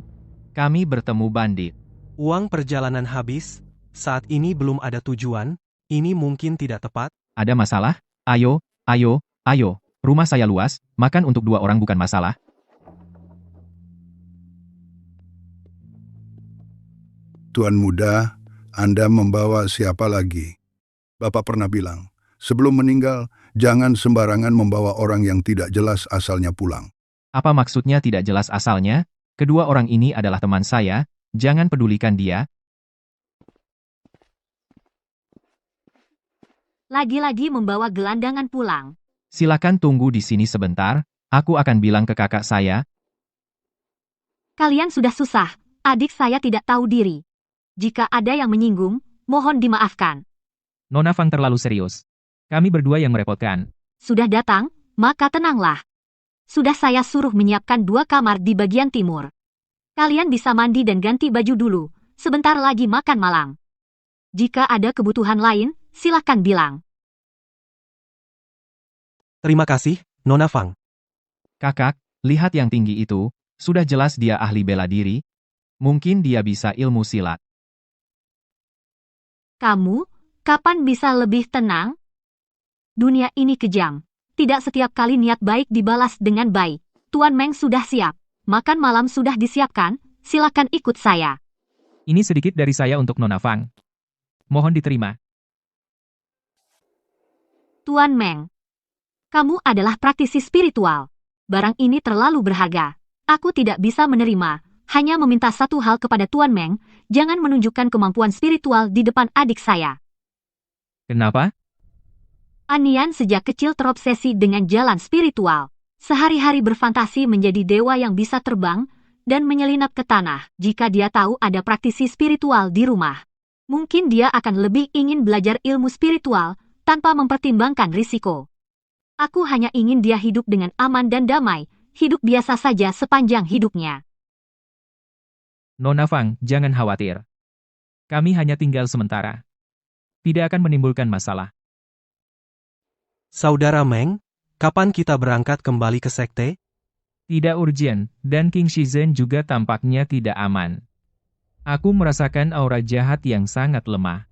S2: Kami bertemu bandit.
S11: Uang perjalanan habis. Saat ini belum ada tujuan, ini mungkin tidak tepat.
S2: Ada masalah? Ayo, ayo, ayo. Rumah saya luas, makan untuk 2 orang bukan masalah.
S4: Tuan muda, Anda membawa siapa lagi? Bapak pernah bilang, sebelum meninggal, jangan sembarangan membawa orang yang tidak jelas asalnya pulang.
S2: Apa maksudnya tidak jelas asalnya? Kedua orang ini adalah teman saya, jangan pedulikan dia.
S12: Lagi-lagi membawa gelandangan pulang.
S2: Silakan tunggu di sini sebentar, aku akan bilang ke kakak saya.
S12: Kalian sudah susah, adik saya tidak tahu diri. Jika ada yang menyinggung, mohon dimaafkan.
S2: Nona Fang terlalu serius. Kami berdua yang merepotkan.
S12: Sudah datang, maka tenanglah. Sudah saya suruh menyiapkan 2 kamar di bagian timur. Kalian bisa mandi dan ganti baju dulu, sebentar lagi makan malam. Jika ada kebutuhan lain, silakan bilang.
S11: Terima kasih, Nona Fang.
S2: Kakak, lihat yang tinggi itu, sudah jelas dia ahli bela diri. Mungkin dia bisa ilmu silat.
S12: Kamu, kapan bisa lebih tenang? Dunia ini kejam. Tidak setiap kali niat baik dibalas dengan baik. Tuan Meng sudah siap. Makan malam sudah disiapkan. Silakan ikut saya.
S2: Ini sedikit dari saya untuk Nona Fang. Mohon diterima.
S12: Tuan Meng, kamu adalah praktisi spiritual. Barang ini terlalu berharga. Aku tidak bisa menerima. Hanya meminta satu hal kepada Tuan Meng, jangan menunjukkan kemampuan spiritual di depan adik saya.
S2: Kenapa?
S12: Anian sejak kecil terobsesi dengan jalan spiritual. Sehari-hari berfantasi menjadi dewa yang bisa terbang dan menyelinap ke tanah. Jika dia tahu ada praktisi spiritual di rumah, mungkin dia akan lebih ingin belajar ilmu spiritual tanpa mempertimbangkan risiko. Aku hanya ingin dia hidup dengan aman dan damai, hidup biasa saja sepanjang hidupnya.
S2: Nona Fang, jangan khawatir. Kami hanya tinggal sementara. Tidak akan menimbulkan masalah.
S11: Saudara Meng, kapan kita berangkat kembali ke sekte?
S2: Tidak urgent, dan King Shizhen juga tampaknya tidak aman. Aku merasakan aura jahat yang sangat lemah.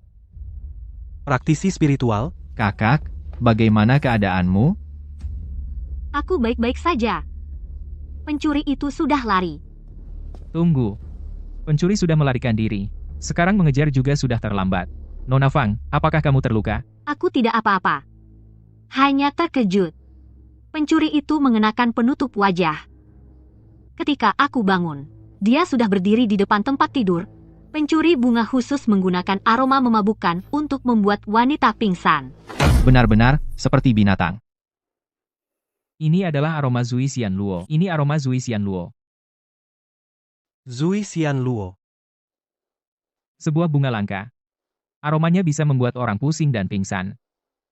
S11: Praktisi spiritual?
S2: Kakak, bagaimana keadaanmu?
S12: Aku baik-baik saja. Pencuri itu sudah lari.
S2: Tunggu. Pencuri sudah melarikan diri. Sekarang mengejar juga sudah terlambat. Nona Fang, apakah kamu terluka?
S12: Aku tidak apa-apa. Hanya terkejut. Pencuri itu mengenakan penutup wajah. Ketika aku bangun, dia sudah berdiri di depan tempat tidur. Pencuri bunga khusus menggunakan aroma memabukkan untuk membuat wanita pingsan.
S2: Benar-benar, seperti binatang. Ini adalah aroma Zui Xian Luo. Ini aroma Zui Xian Luo.
S11: Zui Xian Luo.
S2: Sebuah bunga langka. Aromanya bisa membuat orang pusing dan pingsan.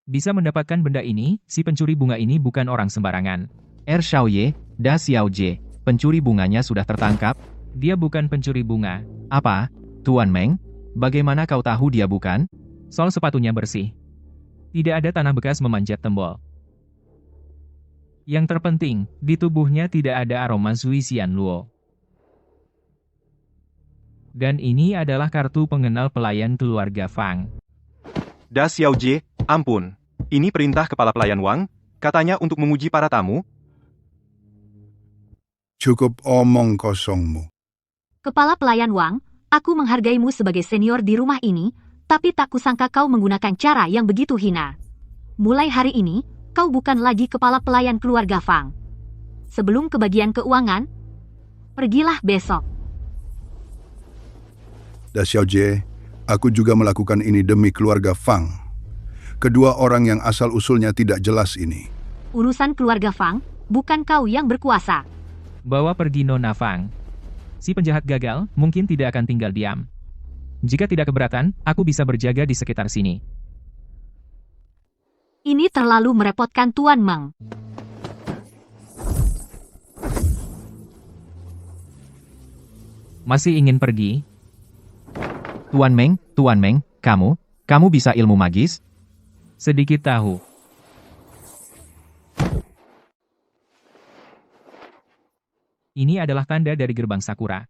S2: Bisa mendapatkan benda ini, si pencuri bunga ini bukan orang sembarangan. Xiaoye, Da Xiaojie, pencuri bunganya sudah tertangkap. Dia bukan pencuri bunga. Apa? Tuan Meng? Bagaimana kau tahu dia bukan? Sol sepatunya bersih. Tidak ada tanah bekas memanjat tembok. Yang terpenting, di tubuhnya tidak ada aroma Zui Xian Luo. Dan ini adalah kartu pengenal pelayan keluarga Fang.
S10: Da Xiaojie, ampun. Ini perintah kepala pelayan Wang, katanya untuk menguji para tamu.
S4: Cukup omong kosongmu.
S12: Kepala pelayan Wang, aku menghargaimu sebagai senior di rumah ini, tapi tak kusangka kau menggunakan cara yang begitu hina. Mulai hari ini, kau bukan lagi kepala pelayan keluarga Fang. Sebelum kebagian keuangan, pergilah besok.
S4: Da Xiaojie, aku juga melakukan ini demi keluarga Fang. Kedua orang yang asal-usulnya tidak jelas ini.
S12: Urusan keluarga Fang, bukan kau yang berkuasa.
S2: Bawa pergi Nona Fang. Si penjahat gagal, mungkin tidak akan tinggal diam. Jika tidak keberatan, aku bisa berjaga di sekitar sini.
S12: Ini terlalu merepotkan Tuan Meng.
S2: Masih ingin pergi? Tuan Meng, kamu bisa ilmu magis? Sedikit tahu. Ini adalah tanda dari gerbang Sakura.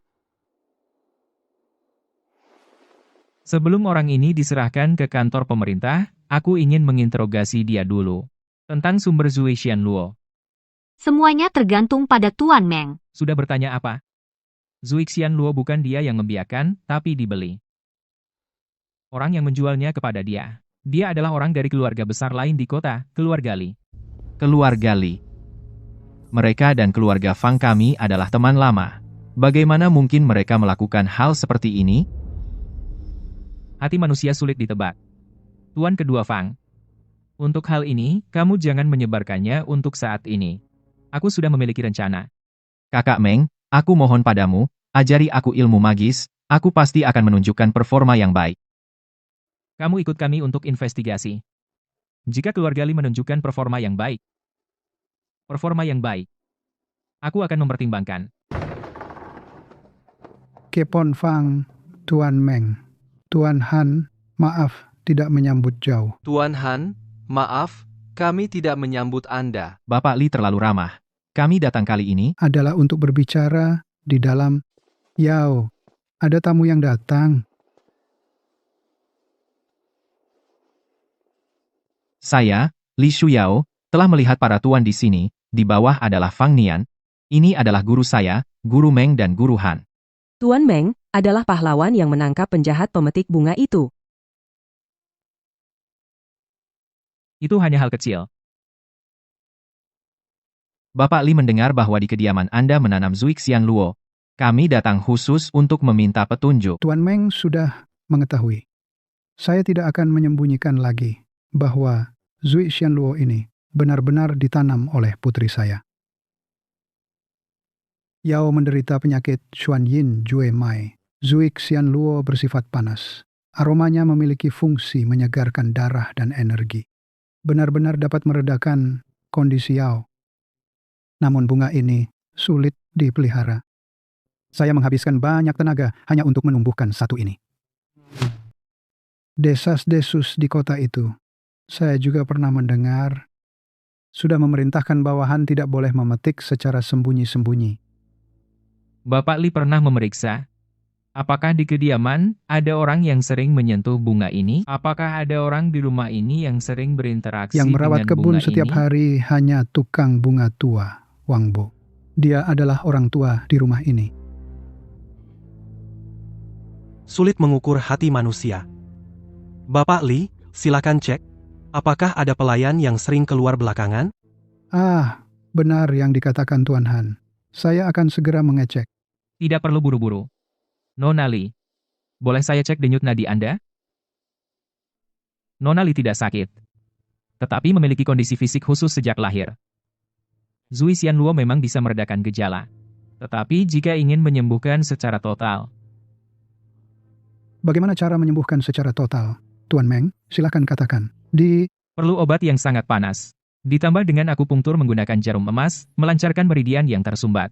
S2: Sebelum orang ini diserahkan ke kantor pemerintah, aku ingin menginterogasi dia dulu. Tentang sumber Zui Xian Luo.
S12: Semuanya tergantung pada Tuan Meng.
S2: Sudah bertanya apa? Zui Xian Luo bukan dia yang membiarkan, tapi dibeli. Orang yang menjualnya kepada dia. Dia adalah orang dari keluarga besar lain di kota, keluarga Li. Keluarga Li. Mereka dan keluarga Fang kami adalah teman lama. Bagaimana mungkin mereka melakukan hal seperti ini? Hati manusia sulit ditebak. Tuan kedua Fang. Untuk hal ini, kamu jangan menyebarkannya untuk saat ini. Aku sudah memiliki rencana. Kakak Meng, aku mohon padamu, ajari aku ilmu magis, aku pasti akan menunjukkan performa yang baik. Kamu ikut kami untuk investigasi. Jika keluarga Li menunjukkan performa yang baik, aku akan mempertimbangkan.
S7: Kepon Fang, Tuan Meng, Tuan Han, Maaf, tidak menyambut jauh.
S9: Tuan Han, maaf, kami tidak menyambut Anda.
S2: Bapak Li terlalu ramah. Kami datang kali ini
S7: Adalah untuk berbicara di dalam. Yao, ada tamu yang datang.
S2: Saya, Li Shuyao, telah melihat para tuan di sini. Di bawah adalah Fang Nian. Ini adalah guru saya, Guru Meng dan Guru Han.
S1: Tuan Meng adalah pahlawan yang menangkap penjahat pemetik bunga itu.
S2: Itu hanya hal kecil. Bapak Li mendengar bahwa di kediaman Anda menanam Zui Xian Luo. Kami datang khusus untuk meminta petunjuk.
S7: Tuan Meng sudah mengetahui. Saya tidak akan menyembunyikan lagi bahwa Zui Xianluo ini benar-benar ditanam oleh putri saya. Yao menderita penyakit Xuanyin Jue Mai. Zui Xianluo bersifat panas. Aromanya memiliki fungsi menyegarkan darah dan energi. Benar-benar dapat meredakan kondisi Yao. Namun bunga ini sulit dipelihara. Saya menghabiskan banyak tenaga hanya untuk menumbuhkan satu ini. Desas-desus di kota itu, saya juga pernah mendengar, sudah memerintahkan bawahan tidak boleh memetik secara sembunyi-sembunyi.
S2: Bapak Li pernah memeriksa. Apakah di kediaman ada orang yang sering menyentuh bunga ini? Apakah ada orang di rumah ini yang sering berinteraksi
S7: Yang merawat
S2: dengan
S7: kebun
S2: bunga
S7: setiap
S2: ini?
S7: hari hanya tukang bunga tua, Wang Bo. Dia adalah orang tua di rumah ini.
S11: Sulit mengukur hati manusia. Bapak Li, silakan cek. Apakah ada pelayan yang sering keluar belakangan?
S7: Ah, benar yang dikatakan Tuan Han. Saya akan segera mengecek.
S2: Tidak perlu buru-buru. Nona Li, boleh saya cek denyut nadi Anda? Nona Li tidak sakit, tetapi memiliki kondisi fisik khusus sejak lahir. Zui Xianluo memang bisa meredakan gejala. Tetapi jika ingin menyembuhkan secara total,
S7: Bagaimana cara menyembuhkan secara total? Tuan Meng, silakan katakan.
S2: perlu obat yang sangat panas. Ditambah dengan akupunktur menggunakan jarum emas, melancarkan meridian yang tersumbat.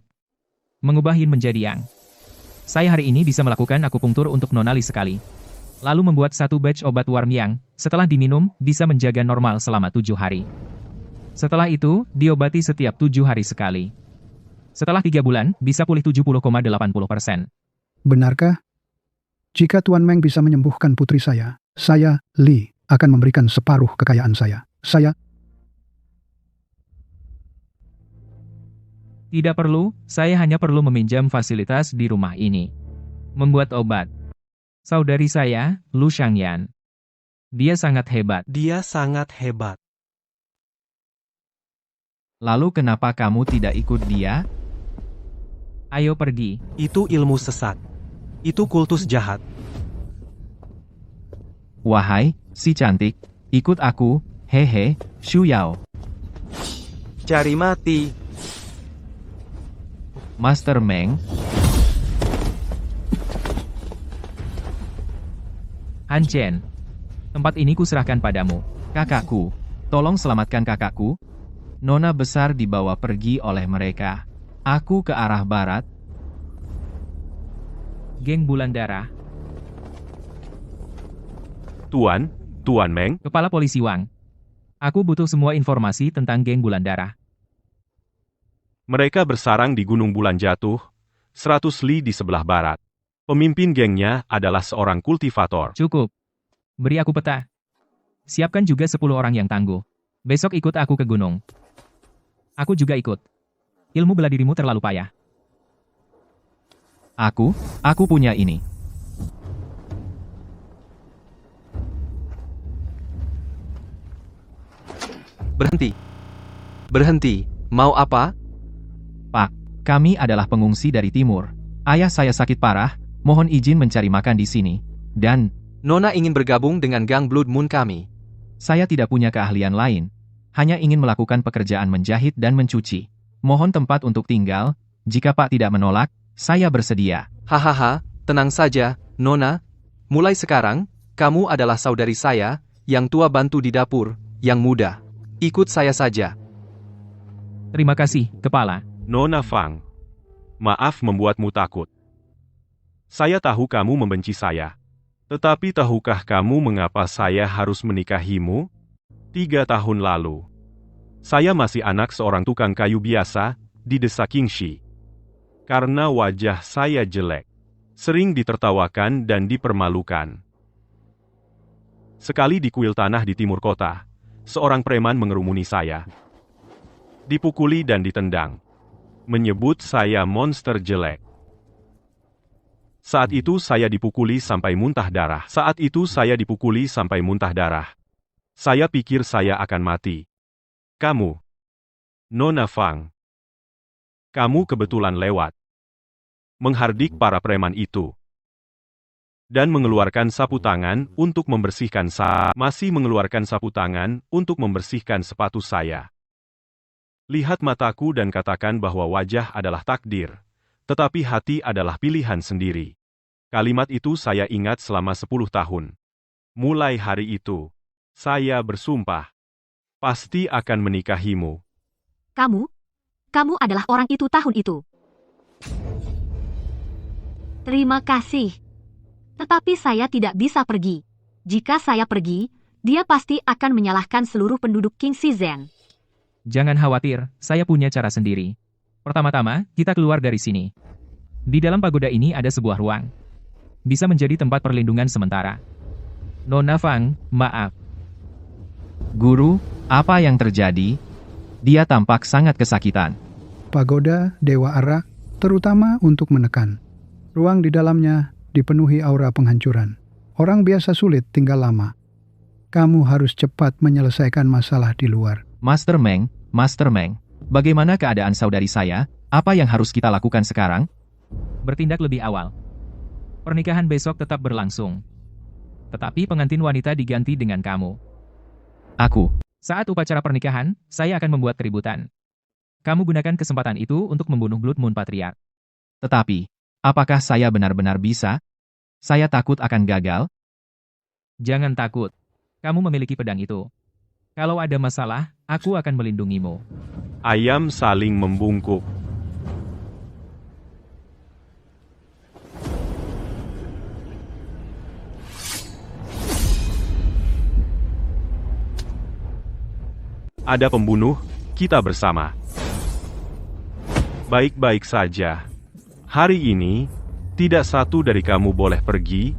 S2: Mengubah yin menjadi yang. Saya hari ini bisa melakukan akupunktur untuk Nona Li sekali. Lalu membuat satu batch obat warm yang, setelah diminum, bisa menjaga normal selama 7 hari. Setelah itu, diobati setiap 7 hari sekali. Setelah 3 bulan, bisa pulih 70,80%.
S7: Benarkah? Jika Tuan Meng bisa menyembuhkan putri saya, Li, akan memberikan separuh kekayaan saya.
S2: Tidak perlu, saya hanya perlu meminjam fasilitas di rumah ini. Membuat obat. Saudari saya, Lu Shangyan. Dia sangat hebat.
S11: Dia sangat hebat.
S2: Lalu kenapa kamu tidak ikut dia? Ayo pergi.
S11: Itu ilmu sesat. Itu kultus jahat.
S2: Wahai, si cantik, ikut aku, hehe, Shuyao.
S5: Cari mati.
S2: Master Meng. Han Chen. Tempat ini kuserahkan padamu. Kakakku, tolong selamatkan kakakku. Nona besar dibawa pergi oleh mereka. Aku ke arah barat. Geng Bulan Darah.
S10: Tuan Meng,
S2: Kepala Polisi Wang. Aku butuh semua informasi tentang geng Bulan Darah.
S10: mereka bersarang di Gunung Bulan Jatuh, 100 li di sebelah barat. Pemimpin gengnya adalah seorang kultivator.
S2: Cukup. Beri aku peta. Siapkan juga 10 orang yang tangguh. Besok ikut aku ke gunung. Aku juga ikut. Ilmu bela dirimu terlalu payah.
S6: Aku punya ini.
S9: Berhenti. Mau apa?
S6: Pak, kami adalah pengungsi dari timur. Ayah saya sakit parah, mohon izin mencari makan di sini. Dan
S9: Nona ingin bergabung dengan gang Blood Moon kami.
S6: saya tidak punya keahlian lain. Hanya ingin melakukan pekerjaan menjahit dan mencuci. Mohon tempat untuk tinggal. Jika Pak tidak menolak, saya bersedia.
S9: Hahaha, tenang saja, Nona. Mulai sekarang, kamu adalah saudari saya, yang tua bantu di dapur, yang muda. Ikut saya saja.
S2: Terima kasih, Kepala.
S10: Nona Fang. Maaf membuatmu takut. Saya tahu kamu membenci saya. Tetapi tahukah kamu mengapa saya harus menikahimu? 3 tahun lalu. Saya masih anak seorang tukang kayu biasa di desa Kingshi. Karena wajah saya jelek, sering ditertawakan dan dipermalukan. Sekali di kuil tanah di timur kota, seorang preman mengerumuni saya. Dipukuli dan ditendang. Menyebut saya monster jelek. Saat itu saya dipukuli sampai muntah darah. Saya pikir saya akan mati. Kamu, Nona Fang. Kamu kebetulan lewat. Menghardik para preman itu. Dan mengeluarkan sapu tangan untuk membersihkan sepatu saya. Lihat mataku dan katakan bahwa wajah adalah takdir. Tetapi hati adalah pilihan sendiri. Kalimat itu saya ingat selama 10 tahun. Mulai hari itu, saya bersumpah, pasti akan menikahimu.
S12: Kamu adalah orang itu tahun itu. Terima kasih. Tetapi saya tidak bisa pergi. Jika saya pergi, dia pasti akan menyalahkan seluruh penduduk King Shizhen.
S2: Jangan khawatir, saya punya cara sendiri. Pertama-tama, kita keluar dari sini. Di dalam pagoda ini ada sebuah ruang. Bisa menjadi tempat perlindungan sementara. Nona Fang, maaf.
S9: Guru, apa yang terjadi? Dia tampak sangat kesakitan.
S7: Pagoda Dewa Arak, terutama untuk menekan. Ruang di dalamnya dipenuhi aura penghancuran. Orang biasa sulit tinggal lama. Kamu harus cepat menyelesaikan masalah di luar.
S9: Master Meng, bagaimana keadaan saudari saya? Apa yang harus kita lakukan sekarang?
S2: Bertindak lebih awal. Pernikahan besok tetap berlangsung. Tetapi pengantin wanita diganti dengan kamu.
S9: Aku.
S2: Saat upacara pernikahan, saya akan membuat keributan. Kamu gunakan kesempatan itu untuk membunuh Blood Moon Patriarch.
S9: Tetapi, apakah saya benar-benar bisa? Saya takut akan gagal.
S2: Jangan takut. Kamu memiliki pedang itu. Kalau ada masalah, aku akan melindungimu.
S10: Ayam saling membungkuk. Ada pembunuh, kita bersama. Baik-baik saja. Hari ini, tidak satu dari kamu boleh pergi.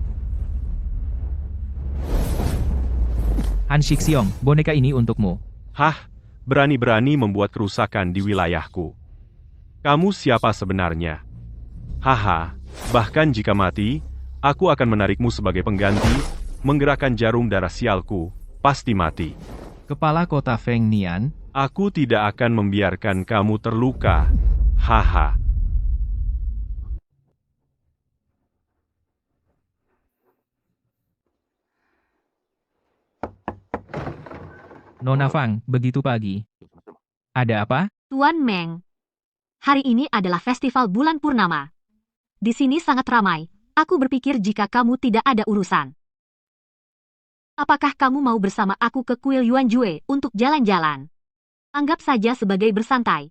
S2: Han Shixiong, boneka ini untukmu.
S10: Hah, berani-berani membuat kerusakan di wilayahku. Kamu siapa sebenarnya? Haha, bahkan jika mati, aku akan menarikmu sebagai pengganti, menggerakkan jarum darah sialku, pasti mati.
S9: Kepala kota Feng Nian,
S10: aku tidak akan membiarkan kamu terluka. Haha.
S2: Nona Fang, begitu pagi. Ada apa?
S12: Tuan Meng, hari ini adalah festival bulan purnama. Di sini sangat ramai. Aku berpikir jika kamu tidak ada urusan. Apakah kamu mau bersama aku ke kuil Yuanjue untuk jalan-jalan? Anggap saja sebagai bersantai.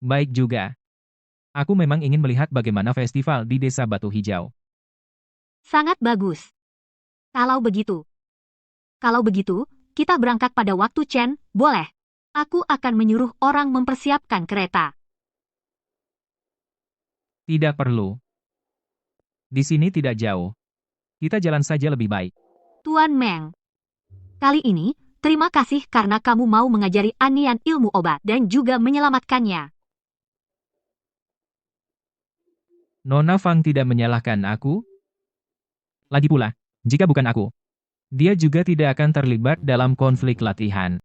S2: Baik juga. Aku memang ingin melihat bagaimana festival di Desa Batu Hijau.
S12: Sangat bagus. Kalau begitu, kita berangkat pada waktu Chen, boleh? Aku akan menyuruh orang mempersiapkan kereta.
S2: Tidak perlu. Di sini tidak jauh. Kita jalan saja lebih baik.
S12: Tuan Meng, kali ini, terima kasih karena kamu mau mengajari Anian ilmu obat dan juga menyelamatkannya.
S2: Nona Fang tidak menyalahkan aku. Lagi pula, jika bukan aku, dia juga tidak akan terlibat dalam konflik latihan.